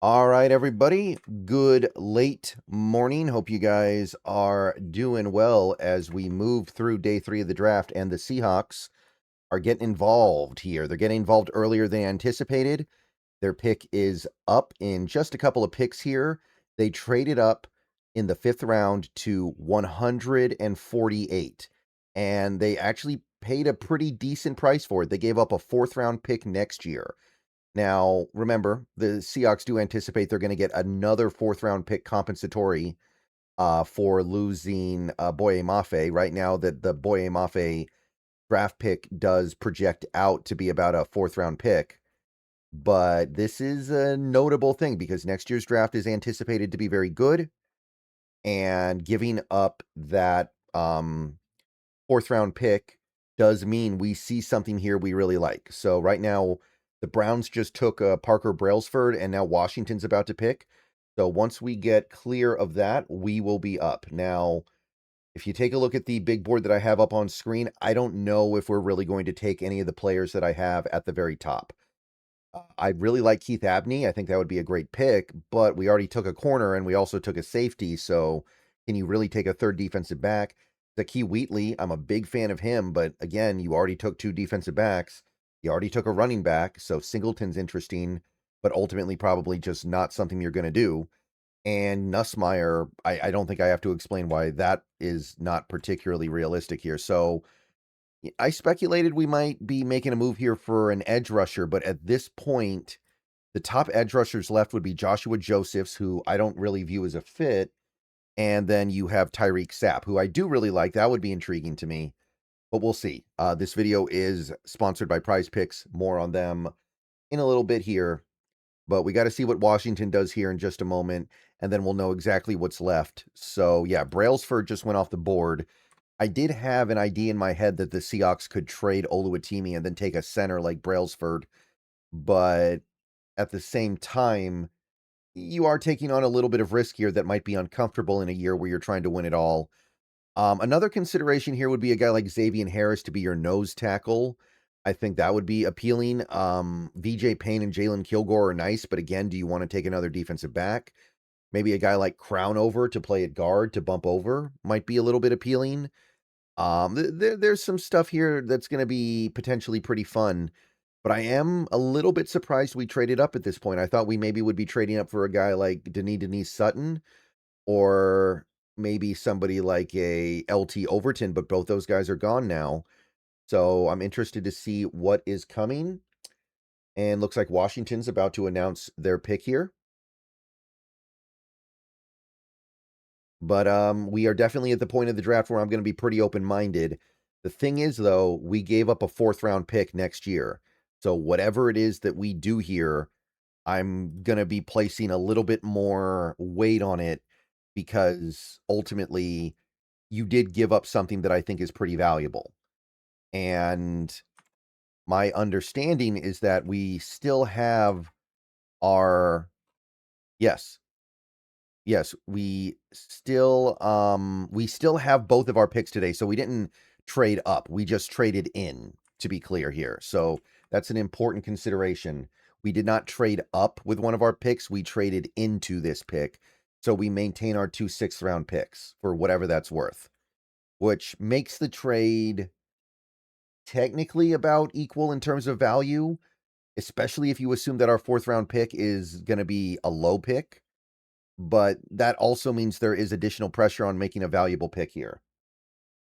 All right, everybody. Good late morning. Hope you guys are doing well as we move through day 3 of the draft, and the Seahawks are getting involved here. They're getting involved earlier than anticipated. Their pick is up in just a couple of picks here. They traded up in the 5th round to 148, and they actually paid a pretty decent price for it. They gave up a 4th round pick next year. Now, remember, the Seahawks do anticipate they're going to get another 4th round pick compensatory for losing Boye Mafe. Right now, that the Boye Mafe draft pick does project out to be about a 4th round pick. But this is a notable thing because next year's draft is anticipated to be very good. And giving up that 4th round pick does mean we see something here we really like. So right now, the Browns just took Parker Brailsford, and now Washington's about to pick. So once we get clear of that, we will be up. Now, if you take a look at the big board that I have up on screen, I don't know if we're really going to take any of the players that I have at the very top. I really like Keith Abney. I think that would be a great pick, but we already took a corner and we also took a safety. So can you really take a third defensive back? Zakee Wheatley, I'm a big fan of him, but again, you already took 2 defensive backs. You already took a running back, so Singleton's interesting, but ultimately probably just not something you're going to do. And Nussmeier, I don't think I have to explain why that is not particularly realistic here. So I speculated we might be making a move here for an edge rusher, but at this point, the top edge rushers left would be Joshua Josephs, who I don't really view as a fit, and then you have Tyreek Sapp, who I do really like. That would be intriguing to me, but we'll see. This video is sponsored by Prize Picks. More on them in a little bit here, but we got to see what Washington does here in just a moment, and then we'll know exactly what's left. So yeah, Brailsford just went off the board. I did have an idea in my head that the Seahawks could trade Oluwatimi and then take a center like Brailsford, but at the same time, you are taking on a little bit of risk here that might be uncomfortable in a year where you're trying to win it all. Another consideration here would be a guy like Xavier Harris to be your nose tackle. I think that would be appealing. VJ Payne and Jalen Kilgore are nice, but again, do you want to take another defensive back? Maybe a guy like Crownover to play at guard to bump over might be a little bit appealing. There's some stuff here that's going to be potentially pretty fun, but I am a little bit surprised we traded up at this point. I thought we maybe would be trading up for a guy like Denise Sutton or maybe somebody like a LT Overton, but both those guys are gone now. So I'm interested to see what is coming. And looks like Washington's about to announce their pick here. But we are definitely at the point of the draft where I'm going to be pretty open-minded. The thing is, though, we gave up a 4th round pick next year. So whatever it is that we do here, I'm going to be placing a little bit more weight on it because ultimately you did give up something that I think is pretty valuable. And my understanding is that we still have our, yes, we still have both of our picks today. So we didn't trade up. We just traded in, to be clear here. So that's an important consideration. We did not trade up with one of our picks. We traded into this pick. So we maintain our 2 6th round picks for whatever that's worth, which makes the trade technically about equal in terms of value, especially if you assume that our 4th round pick is going to be a low pick. But that also means there is additional pressure on making a valuable pick here.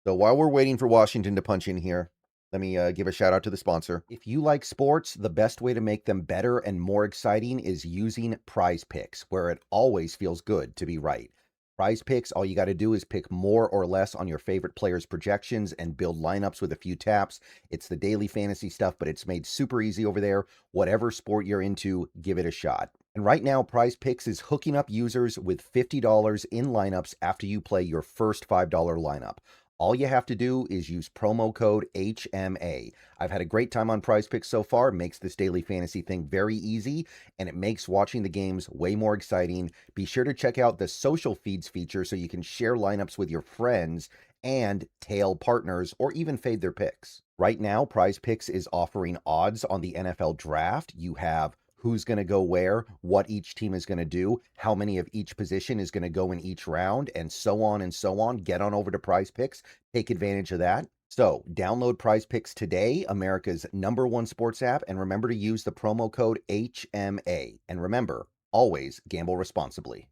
So while we're waiting for Washington to punch in here, let me give a shout out to the sponsor. If you like sports, the best way to make them better and more exciting is using Prize Picks, where it always feels good to be right. Prize Picks, all you got to do is pick more or less on your favorite players' projections and build lineups with a few taps. It's the daily fantasy stuff, but it's made super easy over there. Whatever sport you're into, give it a shot. And right now, Prize Picks is hooking up users with $50 in lineups after you play your first $5 lineup. All you have to do is use promo code HMA. I've had a great time on Prize Picks so far. It makes this daily fantasy thing very easy, and it makes watching the games way more exciting. Be sure to check out the social feeds feature so you can share lineups with your friends and tail partners or even fade their picks. Right now, Prize Picks is offering odds on the NFL draft. You have who's going to go where, what each team is going to do, how many of each position is going to go in each round, and so on and so on. Get on over to Prize Picks. Take advantage of that. So download Prize Picks today, America's #1 sports app, and remember to use the promo code HMA. And remember, always gamble responsibly.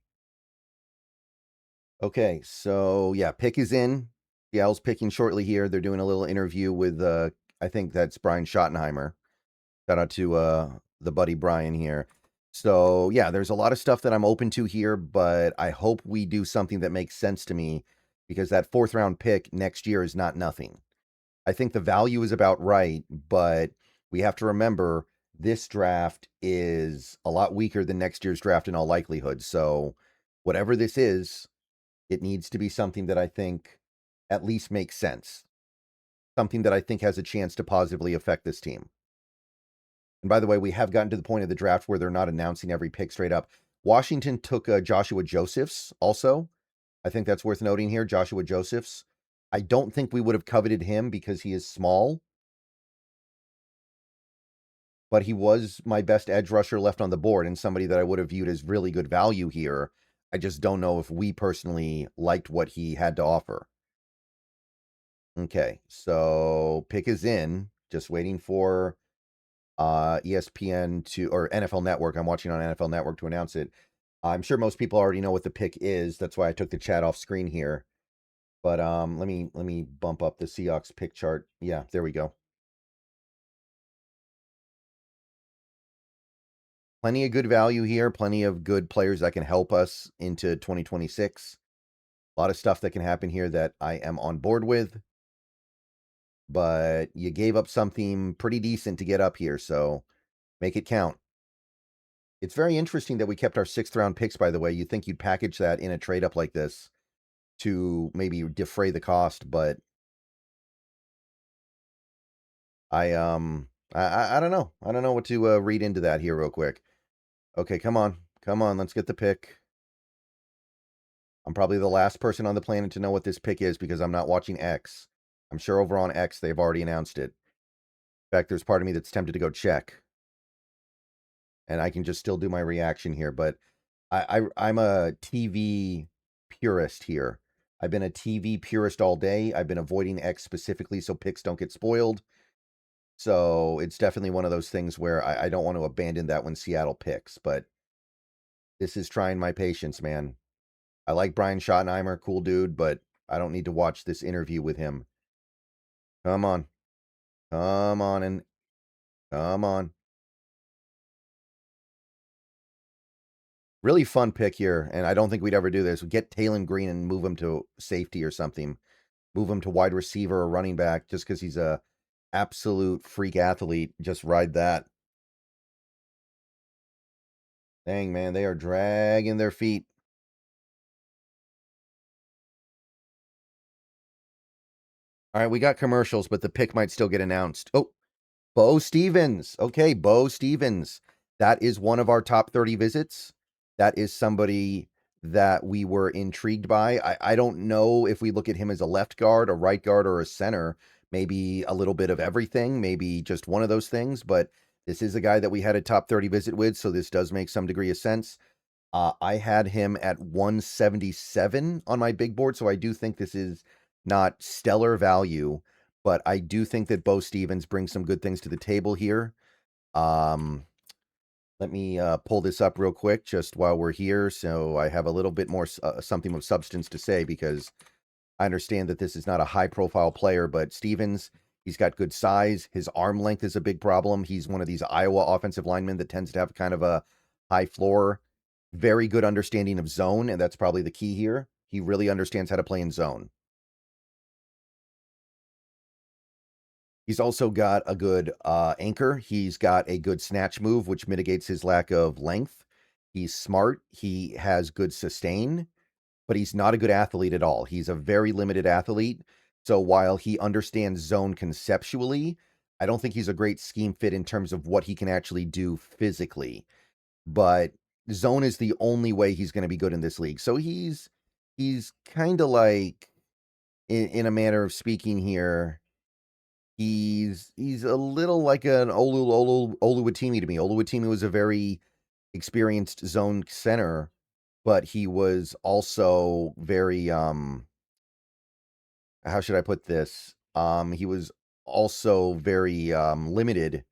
Okay, so yeah, pick is in. Seattle's picking shortly here. They're doing a little interview with, I think that's Brian Schottenheimer. Shout out to the buddy Brian here. So yeah, there's a lot of stuff that I'm open to here, but I hope we do something that makes sense to me because that 4th round pick next year is not nothing. I think the value is about right, but we have to remember this draft is a lot weaker than next year's draft in all likelihood. So whatever this is, it needs to be something that I think at least makes sense. Something that I think has a chance to positively affect this team. And by the way, we have gotten to the point of the draft where they're not announcing every pick straight up. Washington took Joshua Josephs also. I think that's worth noting here, Joshua Josephs. I don't think we would have coveted him because he is small. But he was my best edge rusher left on the board and somebody that I would have viewed as really good value here. I just don't know if we personally liked what he had to offer. Okay, so pick is in. Just waiting for ESPN or NFL Network. I'm watching on NFL Network to announce it. I'm sure most people already know what the pick is. That's why I took the chat off screen here. But let me bump up the Seahawks pick chart. Yeah, there we go. Plenty of good value here. Plenty of good players that can help us into 2026. A lot of stuff that can happen here that I am on board with. But you gave up something pretty decent to get up here, so make it count. It's very interesting that we kept our 6th round picks, by the way. You'd think you'd package that in a trade up like this to maybe defray the cost, but I don't know. I don't know what to read into that here real quick. Okay, come on. Come on, let's get the pick. I'm probably the last person on the planet to know what this pick is because I'm not watching X. I'm sure over on X they've already announced it. In fact, there's part of me that's tempted to go check. And I can just still do my reaction here, but I'm a TV purist here. I've been a TV purist all day. I've been avoiding X specifically so picks don't get spoiled. So it's definitely one of those things where I don't want to abandon that when Seattle picks, but this is trying my patience, man. I like Brian Schottenheimer, cool dude, but I don't need to watch this interview with him. Come on. Come on and come on. Really fun pick here, and I don't think we'd ever do this. We get Talon Green and move him to safety or something. Move him to wide receiver or running back just because he's a absolute freak athlete. Just ride that. Dang, man, they are dragging their feet. All right, we got commercials, but the pick might still get announced. Oh, Beau Stephens. Okay, Beau Stephens. That is one of our top 30 visits. That is somebody that we were intrigued by. I don't know if we look at him as a left guard, a right guard, or a center. Maybe a little bit of everything, maybe just one of those things. But this is a guy that we had a top 30 visit with, so this does make some degree of sense. I had him at 177 on my big board, so I do think this is not stellar value, but I do think that Beau Stephens brings some good things to the table here. Let me pull this up real quick just while we're here, so I have a little bit more something of substance to say, because I understand that this is not a high-profile player, but Stephens, he's got good size. His arm length is a big problem. He's one of these Iowa offensive linemen that tends to have kind of a high floor. Very good understanding of zone, and that's probably the key here. He really understands how to play in zone. He's also got a good anchor. He's got a good snatch move, which mitigates his lack of length. He's smart. He has good sustain, but he's not a good athlete at all. He's a very limited athlete. So while he understands zone conceptually, I don't think he's a great scheme fit in terms of what he can actually do physically. But zone is the only way he's going to be good in this league. So he's kind of like, in a manner of speaking here, He's a little like an Oluwatimi to me. Oluwatimi was a very experienced zone center, but he was also very how should I put this? He was also very limited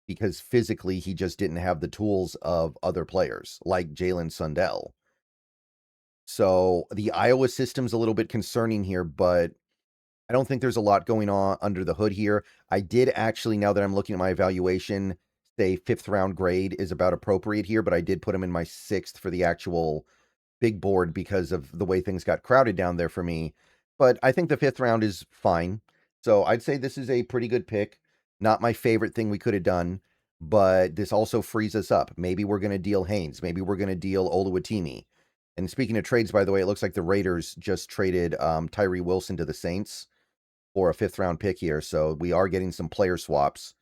because physically he just didn't have the tools of other players like Jalen Sundell. So the Iowa system's a little bit concerning here, but I don't think there's a lot going on under the hood here. I did actually, now that I'm looking at my evaluation, say 5th round grade is about appropriate here, but I did put him in my 6th for the actual big board because of the way things got crowded down there for me. But I think the 5th round is fine. So I'd say this is a pretty good pick. Not my favorite thing we could have done, but this also frees us up. Maybe we're going to deal Haynes. Maybe we're going to deal Oluwatimi. And speaking of trades, by the way, it looks like the Raiders just traded Tyree Wilson to the Saints for a 5th round pick here. So we are getting some player swaps.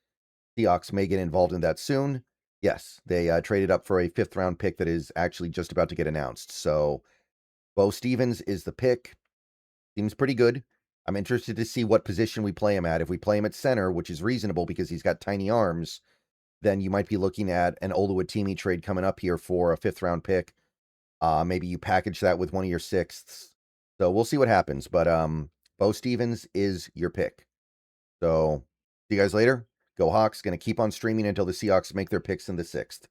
Seahawks may get involved in that soon. Yes, they traded up for a 5th round pick that is actually just about to get announced. So Beau Stephens is the pick. Seems pretty good. I'm interested to see what position we play him at. If we play him at center, which is reasonable because he's got tiny arms, then you might be looking at an Oluwatimi trade coming up here for a 5th round pick. Maybe you package that with one of your 6ths. So we'll see what happens. But Beau Stephens is your pick. So see you guys later. Go Hawks. Going to keep on streaming until the Seahawks make their picks in the 6th.